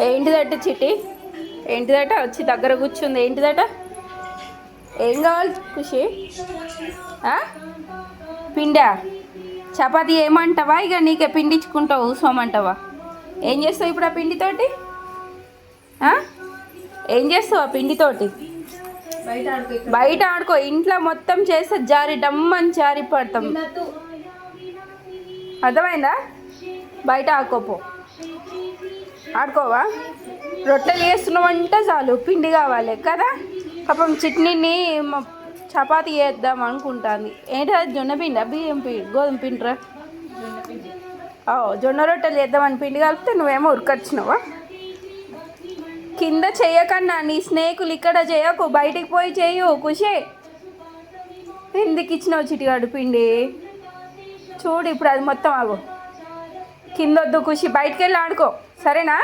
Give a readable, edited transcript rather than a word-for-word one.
ఏంటిదట చిట్టి? ఏంటిదట? వచ్చి దగ్గర కూర్చుంది. ఏంటిదట? ఏం కావాలి ఖుషి? పిండా? చపాతీ ఏమంటావా? ఇక నీకే పిండించుకుంటావు కూసోమంటావా? ఏం చేస్తావు ఇప్పుడు ఆ పిండితోటి? ఏం చేస్తావు ఆ పిండితోటి? బయట ఆడుకో. ఇంట్లో మొత్తం చేస్తే జారి డమ్మని జారి పడతాం. అర్థమైందా? బయట ఆడుకోపో. ఆడుకోవా? రొట్టెలు చేస్తున్నామంటే చాలు పిండి కావాలి కదా. పాపం చట్నీని చపాతీ చేద్దాం అనుకుంటుంది. ఏంటి అది? జొన్న పిండి, బియ్యం పిండి, గోధుమ పిండిరా? జొన్న రొట్టెలు చేద్దామని పిండి కలిపితే నువ్వేమో ఉరికొచ్చినావా? కింద చేయకన్నా, నీ స్నేకులు ఇక్కడ చేయకు, బయటికి పోయి చేయు. ఖుషి, ఎందుకు ఇచ్చినావు చిటిగాడు పిండి? చూడు ఇప్పుడు అది మొత్తం ఆగు. కింద వద్దు ఖుషి, బయటికి వెళ్ళి ఆడుకో, సరేనా?